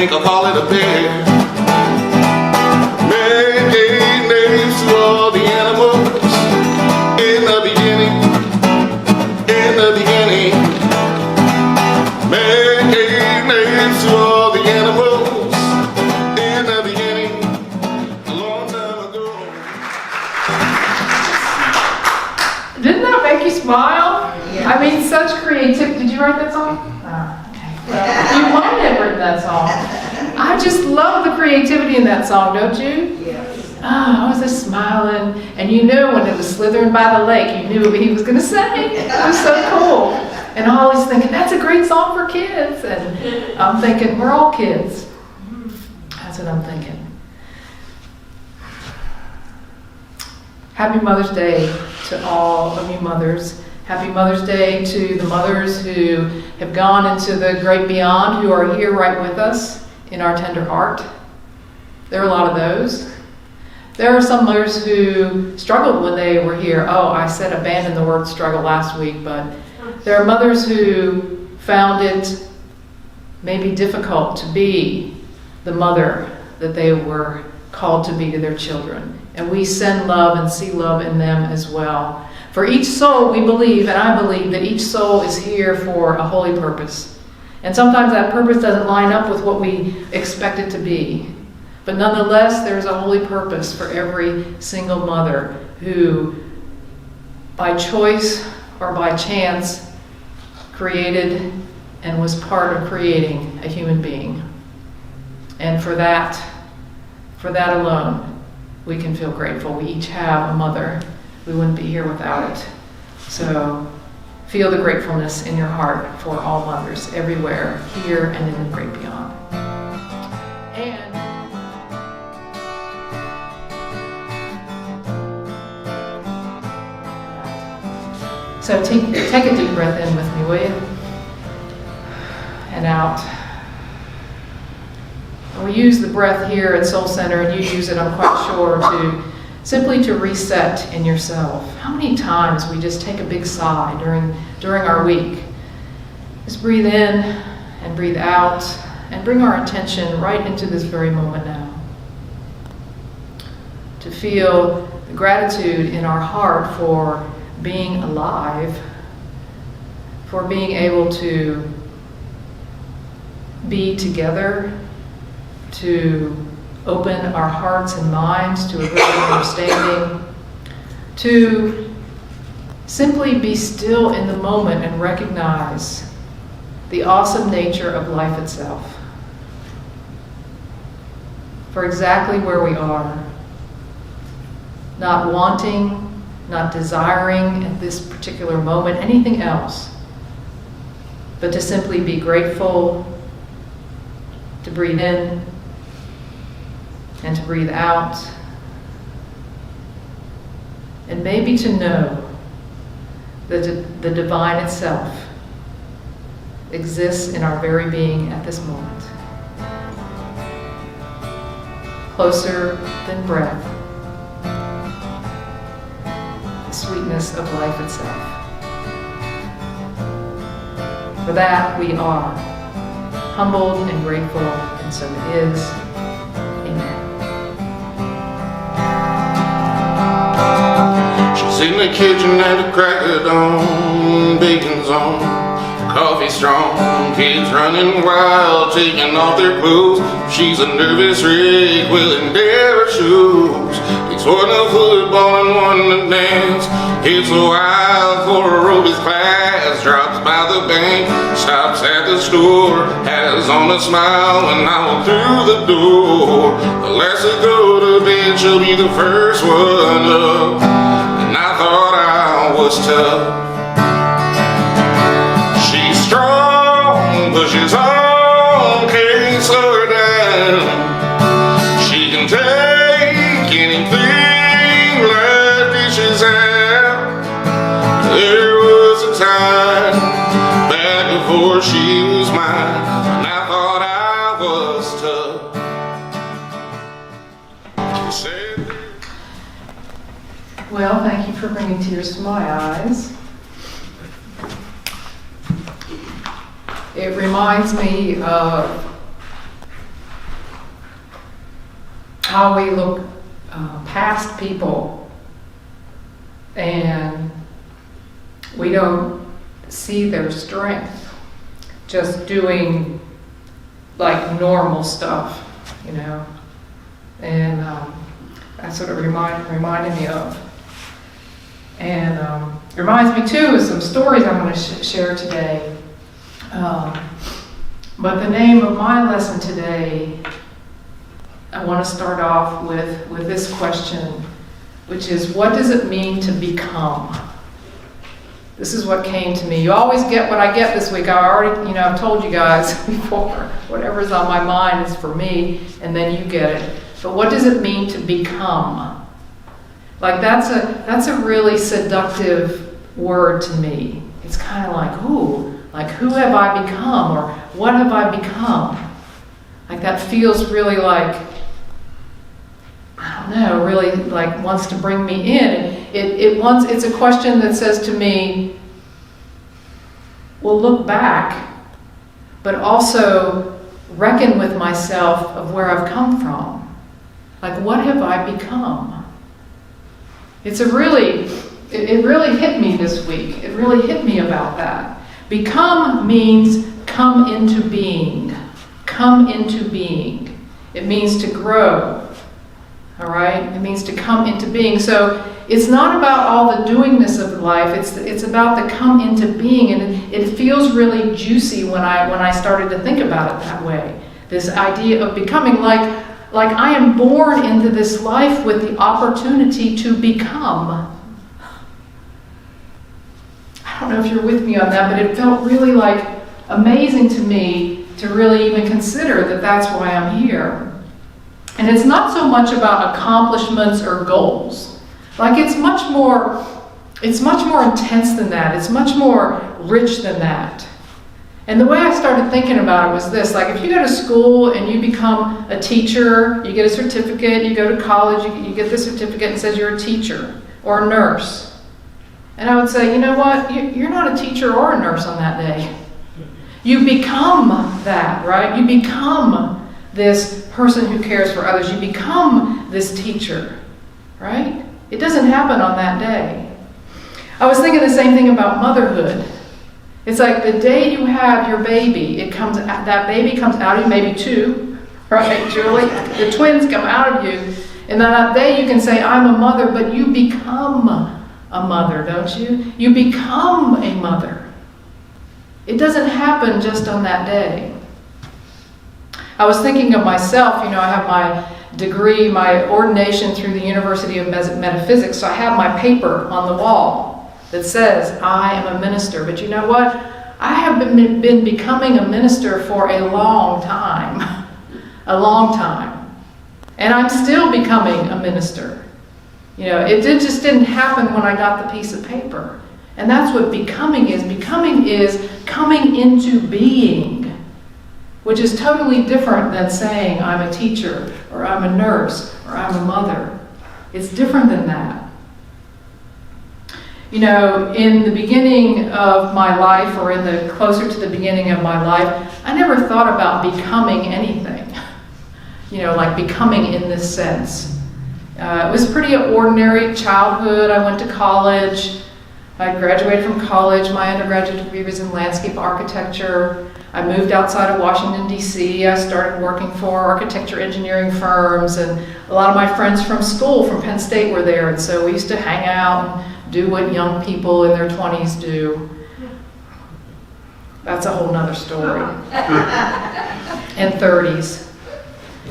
think I'll call it a pair. Man gave names to all the animals in the beginning. In the beginning, man gave names to all the animals in the beginning, a long time ago. Didn't that make you smile? Yeah. I mean, such creativity. Did you write that song? Okay. Well, you might have written that song. I just love the creativity in that song, don't you? Yes. I was just smiling, and you knew when it was slithering by the lake, you knew what he was going to say. It was so cool. And I always thinking, that's a great song for kids. And I'm thinking, we're all kids. That's what I'm thinking. Happy Mother's Day to all of you mothers. Happy Mother's Day to the mothers who have gone into the great beyond, who are here right with us in our tender heart. There are a lot of those. There are some mothers who struggled when they were here. Oh, I said abandon the word struggle last week, but there are mothers who found it maybe difficult to be the mother that they were called to be to their children. And we send love and see love in them as well. For each soul, we believe, and I believe, that each soul is here for a holy purpose. And sometimes that purpose doesn't line up with what we expect it to be. But nonetheless, there's a holy purpose for every single mother who, by choice or by chance, created and was part of creating a human being. And for that alone, we can feel grateful. We each have a mother. We wouldn't be here without it. So feel the gratefulness in your heart for all mothers everywhere, here and in the great beyond. And so take a deep breath in with me, will you? And out. We use the breath here at Soul Center, and you use it, I'm quite sure, to simply to reset in yourself. How many times we just take a big sigh during our week? Just breathe in and breathe out, and bring our attention right into this very moment now. To feel the gratitude in our heart for being alive, for being able to be together, to open our hearts and minds to a greater understanding, to simply be still in the moment and recognize the awesome nature of life itself. For exactly where we are, not wanting, not desiring at this particular moment anything else, but to simply be grateful, to breathe in and to breathe out, and maybe to know that the divine itself exists in our very being at this moment. Closer than breath, the sweetness of life itself. For that we are humbled and grateful, and so it is. Amen. She's in the kitchen at the crack of dawn, bacon's on, coffee strong, kids running wild, taking off their clothes. She's a nervous wreck, willing to wear her shoes. Takes one to football and one to dance. Hits a while for aerobics class, drops by the bank, stops at the store, has on a smile when I walk through the door. The last to go to bed, she'll be the first one up, and I thought I was tough. She's strong, pushes on, can't slow her down. She can take anything like dishes out. There was a time back before she was mine, and I thought I was tough. She said, Well, thank you for bringing tears to my eyes. It reminds me of how we look past people and we don't see their strength just doing like normal stuff, you know. And that's what it reminded me of. And it reminds me too of some stories I'm going to share today. But the name of my lesson today, I want to start off with this question, which is, what does it mean to become? This is what came to me. You always get what I get this week. I already, I've told you guys before, whatever's on my mind is for me, and then you get it. But what does it mean to become? Like that's a really seductive word to me. It's kind of like, who have I become, or what have I become? Like that feels really like, I don't know, really like wants to bring me in. It's a question that says to me, well, look back, but also reckon with myself of where I've come from. Like, what have I become? It really hit me this week. It really hit me about that. Become means come into being. Come into being. It means to grow. All right? It means to come into being. So it's not about all the doingness of life. It's about the come into being. And it feels really juicy when I started to think about it that way. This idea of becoming like I am born into this life with the opportunity to become. I don't know if you're with me on that, but it felt really like amazing to me to really even consider that that's why I'm here. And it's not so much about accomplishments or goals. Like it's much more intense than that. It's much more rich than that. And the way I started thinking about it was this, like if you go to school and you become a teacher, you get a certificate, you go to college, you get the certificate and says you're a teacher or a nurse. And I would say, you know what, you're not a teacher or a nurse on that day. You become that, right? You become this person who cares for others. You become this teacher, right? It doesn't happen on that day. I was thinking the same thing about motherhood. It's like the day you have your baby, that baby comes out of you, maybe two, right, Julie? The twins come out of you, and then that day you can say, I'm a mother, but you become a mother, don't you? You become a mother. It doesn't happen just on that day. I was thinking of myself, I have my degree, my ordination through the University of Metaphysics, so I have my paper on the wall that says, I am a minister. But you know what? I have been becoming a minister for a long time. A long time. And I'm still becoming a minister. It just didn't happen when I got the piece of paper. And that's what becoming is. Becoming is coming into being, which is totally different than saying I'm a teacher, or I'm a nurse, or I'm a mother. It's different than that. In the beginning of my life, or in the closer to the beginning of my life, I never thought about becoming anything. Like becoming in this sense. It was pretty ordinary childhood. I went to college. I graduated from college. My undergraduate degree was in landscape architecture. I moved outside of Washington, D.C. I started working for architecture engineering firms, and a lot of my friends from school, from Penn State, were there, and so we used to hang out and do what young people in their 20s do. That's a whole nother story. And 30s.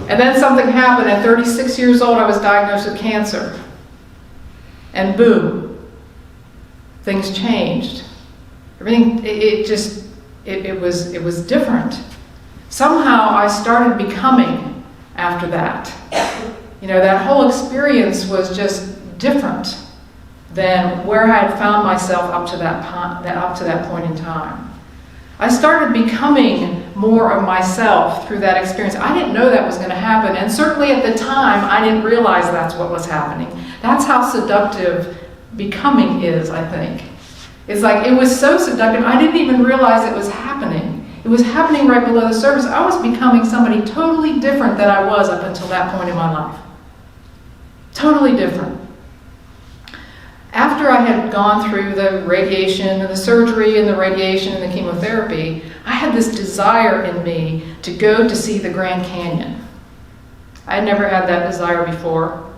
And then something happened. At 36 years old, I was diagnosed with cancer. And boom, things changed. Everything, it was different. Somehow I started becoming after that. That whole experience was just different than where I had found myself up to that point in time. I started becoming more of myself through that experience. I didn't know that was going to happen, and certainly at the time, I didn't realize that's what was happening. That's how seductive becoming is, I think. It's like, it was so seductive, I didn't even realize it was happening. It was happening right below the surface. I was becoming somebody totally different than I was up until that point in my life. Totally different. After I had gone through the radiation and the surgery and the radiation and the chemotherapy, I had this desire in me to go to see the Grand Canyon. I had never had that desire before.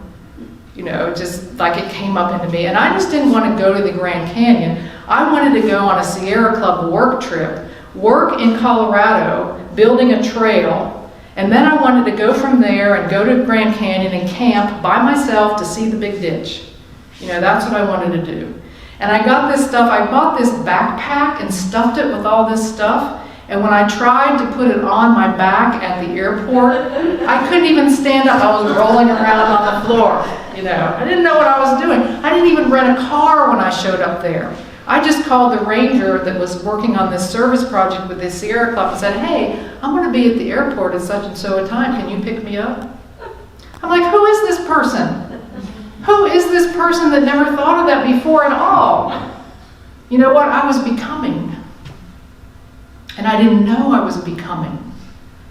You know, just like it came up into me. And I just didn't want to go to the Grand Canyon. I wanted to go on a Sierra Club work trip, work in Colorado, building a trail, and then I wanted to go from there and go to Grand Canyon and camp by myself to see the Big Ditch. You know, that's what I wanted to do. And I got this stuff, I bought this backpack and stuffed it with all this stuff. And when I tried to put it on my back at the airport, I couldn't even stand up. I was rolling around on the floor, you know. I didn't know what I was doing. I didn't even rent a car when I showed up there. I just called the ranger that was working on this service project with the Sierra Club and said, hey, I'm going to be at the airport at such and so a time. Can you pick me up? I'm like, who is this person? Who is this person that never thought of that before at all? You know what? I was becoming. And I didn't know I was becoming.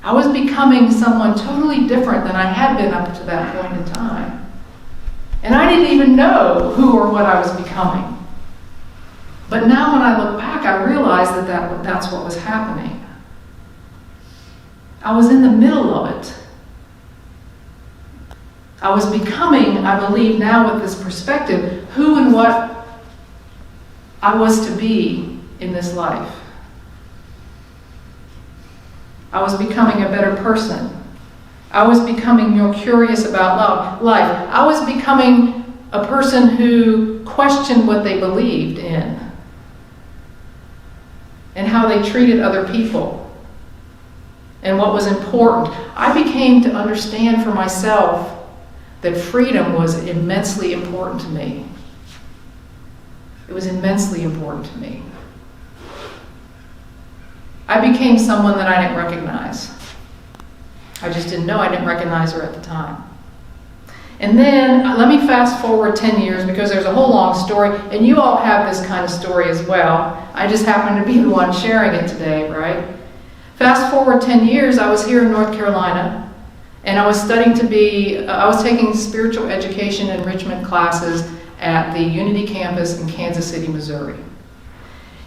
I was becoming someone totally different than I had been up to that point in time. And I didn't even know who or what I was becoming. But now when I look back, I realize that that's what was happening. I was in the middle of it. I was becoming, I believe now with this perspective, who and what I was to be in this life. I was becoming a better person. I was becoming more curious about life. I was becoming a person who questioned what they believed in and how they treated other people and what was important. I became to understand for myself that freedom was immensely important to me. It was immensely important to me. I became someone that I didn't recognize. I just didn't know. I didn't recognize her at the time. And then, let me fast forward 10 years because there's a whole long story, and you all have this kind of story as well. I just happen to be the one sharing it today, right? Fast forward 10 years, I was here in North Carolina, and I was I was taking spiritual education enrichment classes at the Unity campus in Kansas City, Missouri.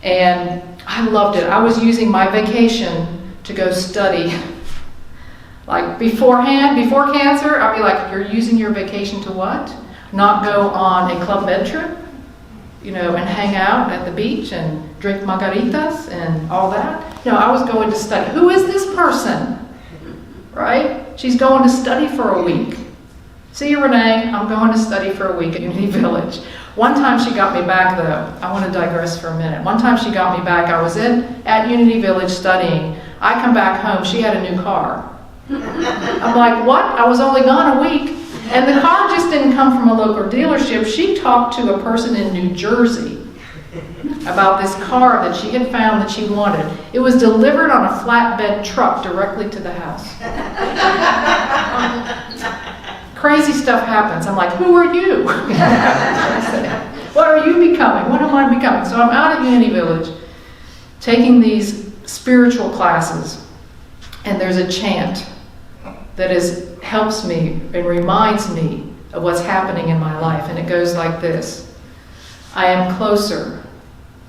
And I loved it. I was using my vacation to go study. Like before cancer, I'd be like, you're using your vacation to what? Not go on a Club Med trip, you know, and hang out at the beach and drink margaritas and all that. No, I was going to study. Who is this person? Right? She's going to study for a week. See you, Renee. I'm going to study for a week at Unity Village. One time she got me back, though. I want to digress for a minute. One time she got me back. I was at Unity Village studying. I come back home. She had a new car. I'm like, what? I was only gone a week. And the car just didn't come from a local dealership. She talked to a person in New Jersey about this car that she had found that she wanted. It was delivered on a flatbed truck directly to the house. Crazy stuff happens. I'm like, who are you? What are you becoming? What am I becoming? So I'm out at Unity Village taking these spiritual classes, and there's a chant that helps me and reminds me of what's happening in my life. And it goes like this: I am closer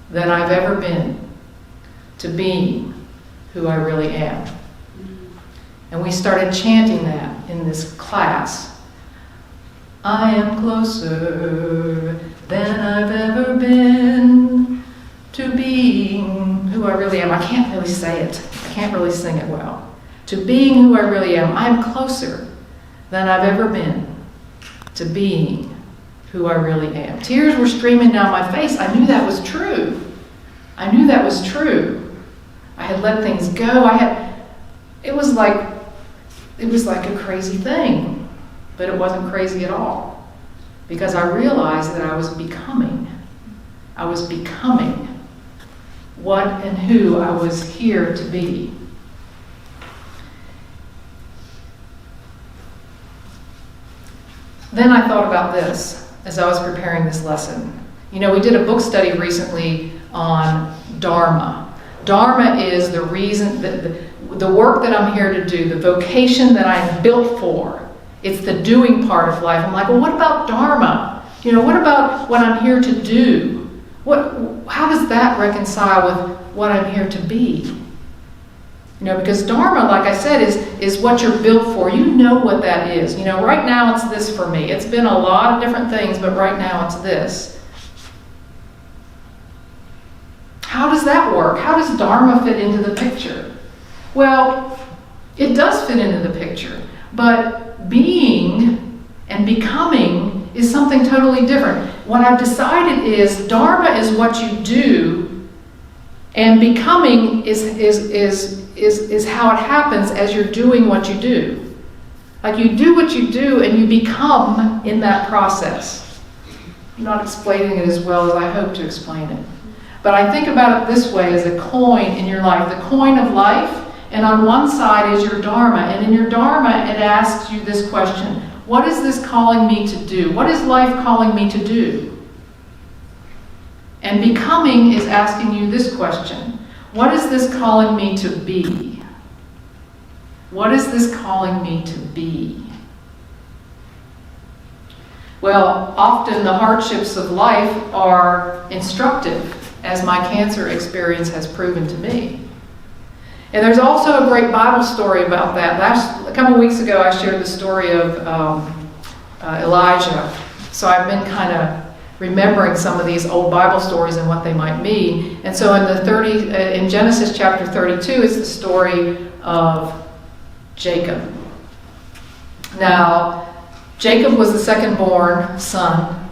than I've ever been to being who I really am. And we started chanting that in this class. I am closer than I've ever been to being who I really am. I can't really say it. I can't really sing it well. To being who I really am. I am closer than I've ever been to being who I really am. Tears were streaming down my face. I knew that was true. I knew that was true. I had let things go. It was like a crazy thing, but it wasn't crazy at all, because I realized that I was becoming what and who I was here to be. Then I thought about this as I was preparing this lesson. You know, we did a book study recently on Dharma. Dharma is the reason, the work that I'm here to do, the vocation that I'm built for, It's the doing part of life. I'm like, well, what about Dharma? What about what I'm here to do? How does that reconcile with what I'm here to be? Because Dharma, like I said, is what you're built for. You know what that is. Right now it's this for me. It's been a lot of different things, but right now it's this. How does that work? How does Dharma fit into the picture? Well, it does fit into the picture, but being and becoming is something totally different. What I've decided is Dharma is what you do, and becoming is how it happens as you're doing what you do. Like you do what you do and you become in that process. I'm not explaining it as well as I hope to explain it. But I think about it this way as a coin in your life, the coin of life, and on one side is your Dharma. And in your Dharma, it asks you this question: what is this calling me to do? What is life calling me to do? And becoming is asking you this question: what is this calling me to be? What is this calling me to be? Well, often the hardships of life are instructive, as my cancer experience has proven to me. And there's also a great Bible story about that. A couple weeks ago, I shared the story of Elijah. So I've been kind of remembering some of these old Bible stories and what they might mean. And so in Genesis chapter 32, it's the story of Jacob. Now, Jacob was the second-born son,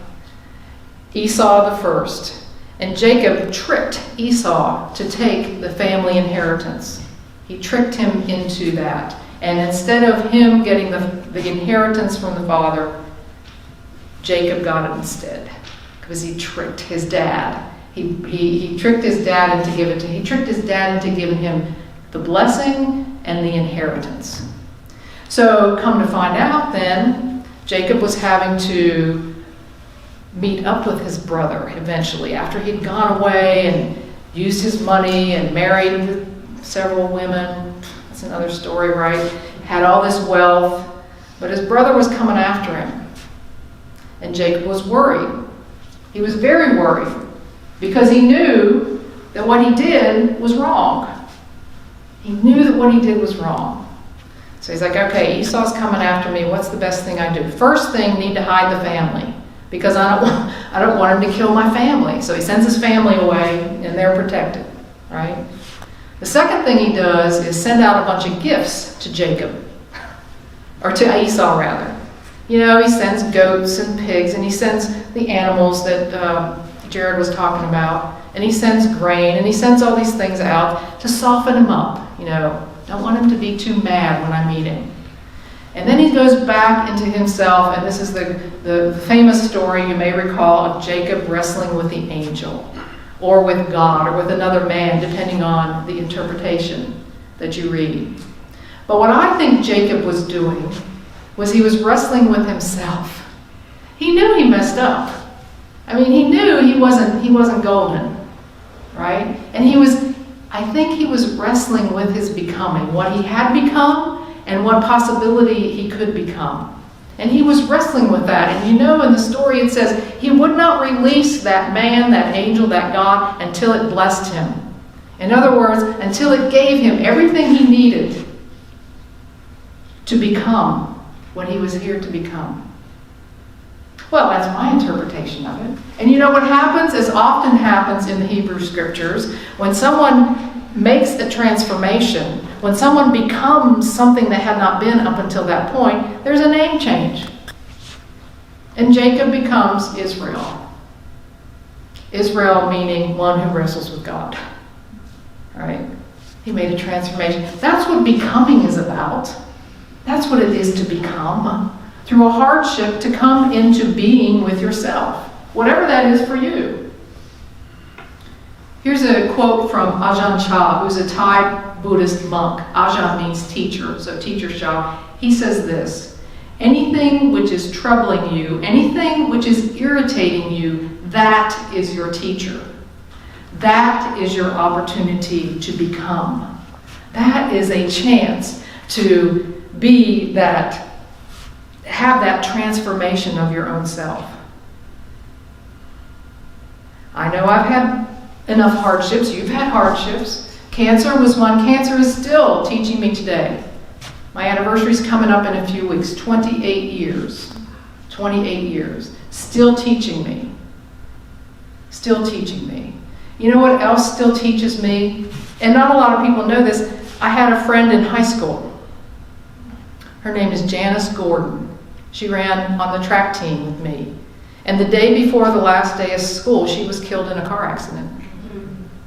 Esau the first. And Jacob tricked Esau to take the family inheritance. He tricked him into that. And instead of him getting the inheritance from the father, Jacob got it instead. Because he tricked his dad. He tricked his dad into giving him the blessing and the inheritance. So come to find out then, Jacob was having to meet up with his brother eventually after he'd gone away and used his money and married several women. That's another story, right? Had all this wealth, but his brother was coming after him. And Jacob was worried. He was very worried because he knew that what he did was wrong. He knew that what he did was wrong. So he's like, okay, Esau's coming after me. What's the best thing I do? First thing, need to hide the family, because I don't want him to kill my family. So he sends his family away, and they're protected, right? The second thing he does is send out a bunch of gifts to Jacob, or to Esau rather. He sends goats and pigs, and he sends the animals that Jared was talking about, and he sends grain, and he sends all these things out to soften him up. Don't want him to be too mad when I meet him. And then he goes back into himself, and this is the famous story you may recall of Jacob wrestling with the angel, or with God, or with another man, depending on the interpretation that you read. But what I think Jacob was doing was he was wrestling with himself. He knew he messed up. He knew he wasn't golden, right? And I think he was wrestling with his becoming, what he had become and what possibility he could become. And he was wrestling with that. And in the story it says he would not release that man, that angel, that God, until it blessed him. In other words, until it gave him everything he needed to become what he was here to become. Well, that's my interpretation of it. And what happens, as often happens in the Hebrew Scriptures, when someone makes a transformation, when someone becomes something they had not been up until that point, there's a name change. And Jacob becomes Israel. Israel meaning one who wrestles with God. All right? He made a transformation. That's what becoming is about. That's what it is to become. Through a hardship, to come into being with yourself, whatever that is for you. Here's a quote from Ajahn Chah, who's a Thai Buddhist monk. Ajahn means teacher, so teacher Chah. He says this: anything which is troubling you, anything which is irritating you, that is your teacher. That is your opportunity to become. That is a chance to be that have that transformation of your own self. I know I've had enough hardships. You've had hardships. Cancer was one. Cancer is still teaching me today. My anniversary is coming up in a few weeks. 28 years. 28 years. Still teaching me. Still teaching me. You know what else still teaches me? And not a lot of people know this. I had a friend in high school. Her name is Janice Gordon. She ran on the track team with me. And the day before the last day of school, she was killed in a car accident.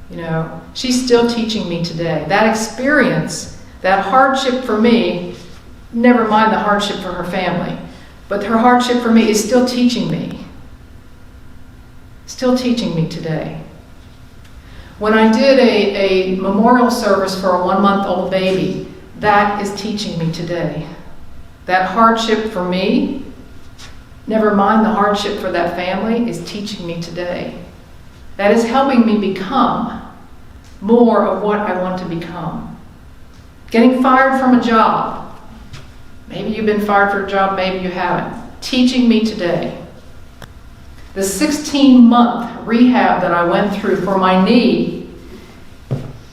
You know, she's still teaching me today. That experience, that hardship for me, never mind the hardship for her family, but her hardship for me is still teaching me. Still teaching me today. When I did a memorial service for a 1-month-old baby, that is teaching me today. That hardship for me, never mind the hardship for that family, is teaching me today. That is helping me become more of what I want to become. Getting fired from a job. Maybe you've been fired for a job, maybe you haven't. Teaching me today. The 16-month rehab that I went through for my knee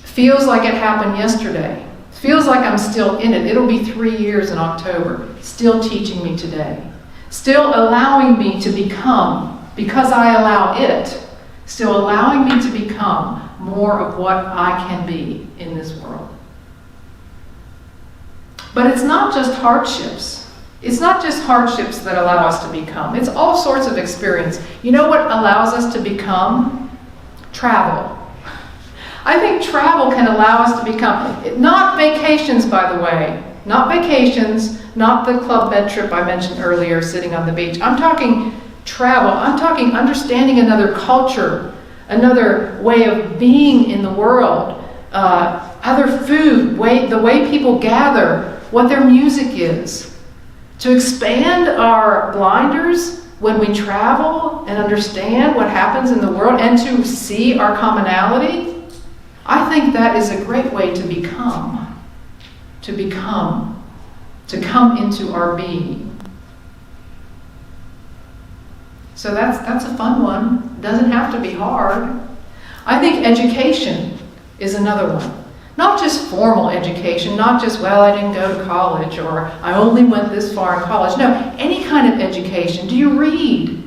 feels like it happened yesterday. Feels like I'm still in it. It'll be 3 years in October. Still teaching me today. Still allowing me to become, because I allow it, still allowing me to become more of what I can be in this world. But it's not just hardships. It's not just hardships that allow us to become. It's all sorts of experience. You know what allows us to become? Travel. I think travel can allow us to become, not vacations, by the way, not vacations, not the Club Med trip I mentioned earlier, sitting on the beach. I'm talking travel. I'm talking understanding another culture, another way of being in the world, other food, the way people gather, what their music is. To expand our blinders when we travel and understand what happens in the world and to see our commonality, I think that is a great way to become, to come into our being. So that's a fun one. It doesn't have to be hard. I think education is another one. Not just formal education, not just, well, I didn't go to college or I only went this far in college. No, any kind of education. Do you read?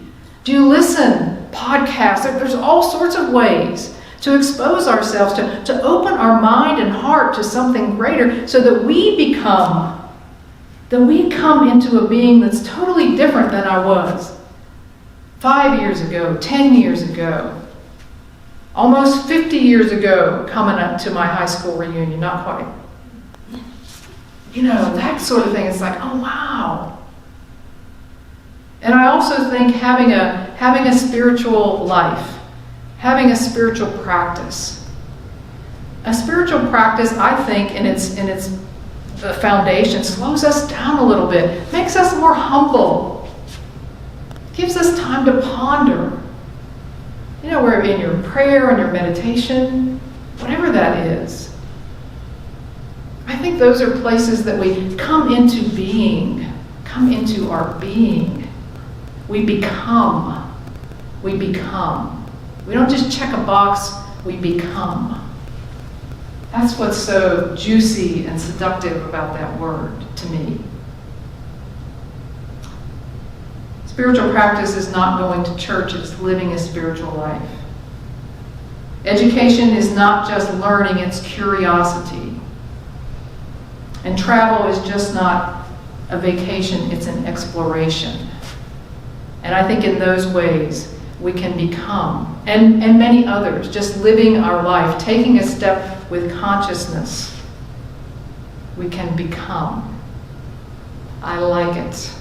Do you listen? Podcasts? There's all sorts of ways to expose ourselves, to open our mind and heart to something greater so that we come into a being that's totally different than I was 5 years ago, 10 years ago, almost 50 years ago, coming up to my high school reunion, not quite. You know, that sort of thing. It's like, oh, wow. And I also think having a spiritual life, having a spiritual practice. A spiritual practice, I think, in its foundation, slows us down a little bit, makes us more humble, gives us time to ponder. You know, where in your prayer and your meditation, whatever that is. I think those are places that we come into being, come into our being. We become. We become. We don't just check a box, we become. That's what's so juicy and seductive about that word to me. Spiritual practice is not going to church, it's living a spiritual life. Education is not just learning, it's curiosity. And travel is just not a vacation, it's an exploration. And I think in those ways we can become, and many others, just living our life, taking a step with consciousness, we can become. I like it.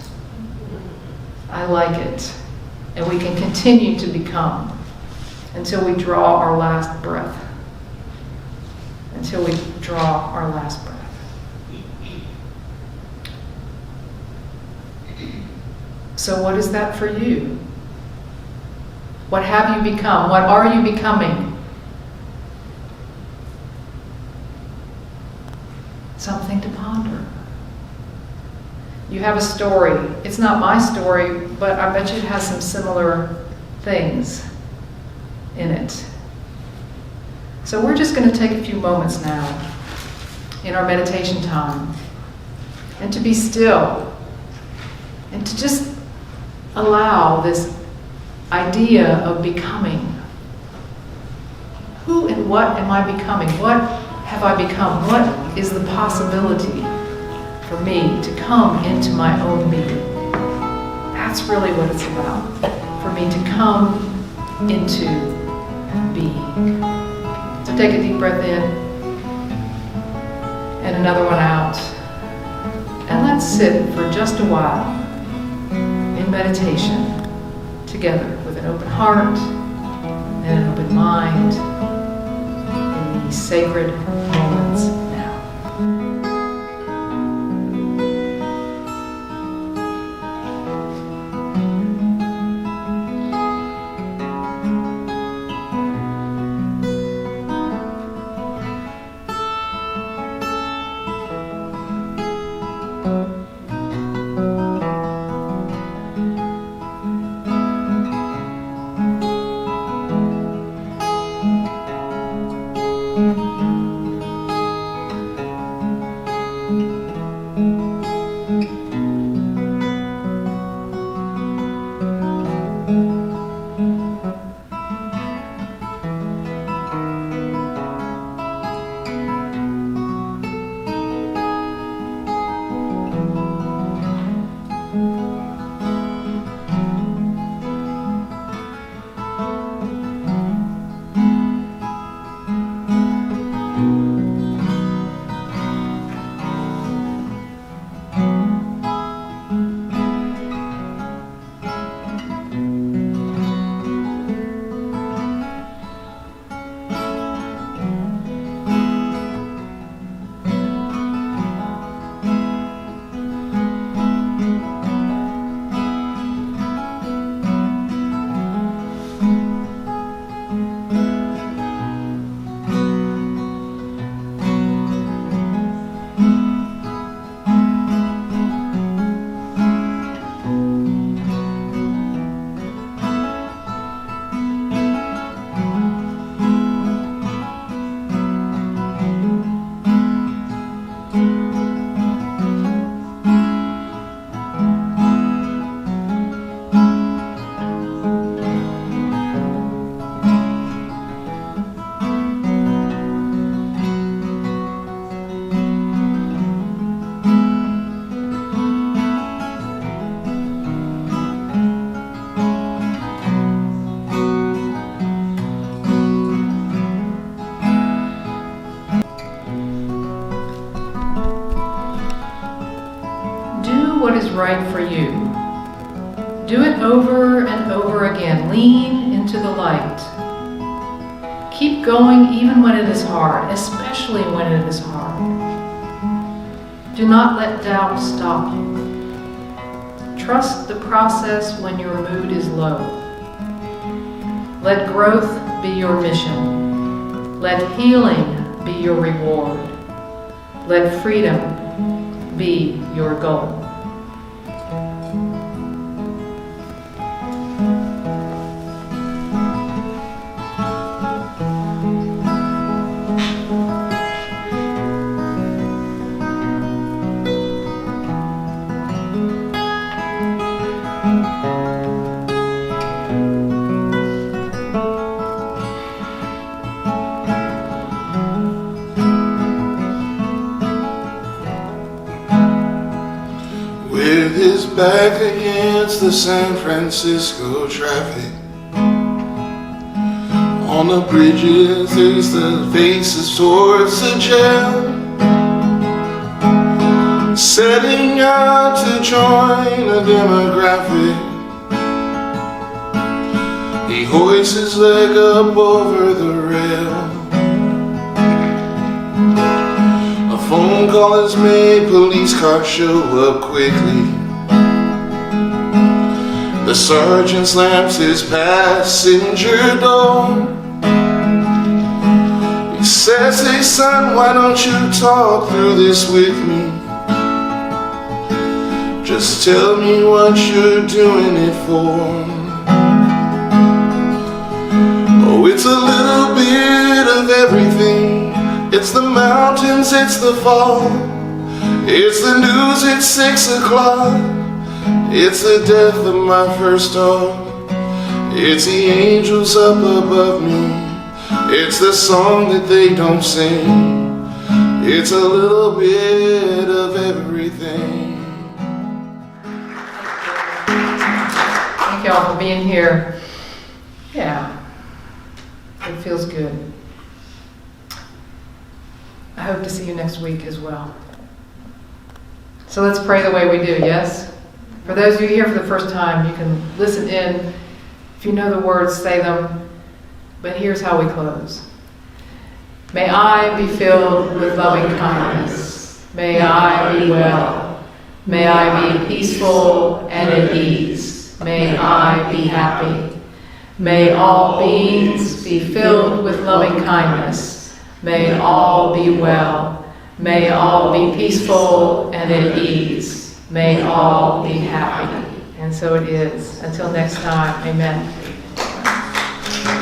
I like it. And we can continue to become until we draw our last breath. Until we draw our last breath. So what is that for you? What have you become? What are you becoming? Something to ponder. You have a story. It's not my story, but I bet you it has some similar things in it. So we're just going to take a few moments now in our meditation time and to be still and to just allow this idea of becoming. Who and what am I becoming? What have I become? What is the possibility for me to come into my own being? That's really what it's about. For me to come into being. So take a deep breath in and another one out. And let's sit for just a while in meditation together with an open heart and an open mind in these sacred moments now. What is right for you. Do it over and over again. Lean into the light. Keep going even when it is hard, especially when it is hard. Do not let doubt stop you. Trust the process when your mood is low. Let growth be your mission. Let healing be your reward. Let freedom be your goal. With his back against the San Francisco traffic, on the bridges there's the faces towards the jail, setting out to join a demographic. He hoists his leg up over the rail. A phone call is made, police cars show up quickly. The sergeant slams his passenger door. He says, "Hey son, why don't you talk through this with me? Just tell me what you're doing it for. Oh, it's a little bit of everything. It's the mountains, it's the fall. It's the news at 6 o'clock. It's the death of my first dog. It's the angels up above me. It's the song that they don't sing. It's a little bit of everything. Thank y'all for being here. Yeah, it feels good. I hope to see you next week as well. So let's pray the way we do, yes? For those of you here for the first time, you can listen in. If you know the words, say them. But here's how we close. May I be filled with loving kindness. May I be well. May I be peaceful and at ease. May I be happy. May all beings be filled with loving kindness. May all be well. May all be peaceful and at ease. May all be happy. And so it is. Until next time, amen.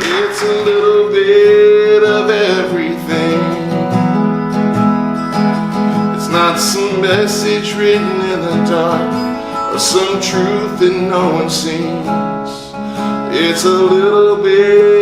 It's a little bit of everything. It's not some message written in the dark or some truth that no one sees. It's a little bit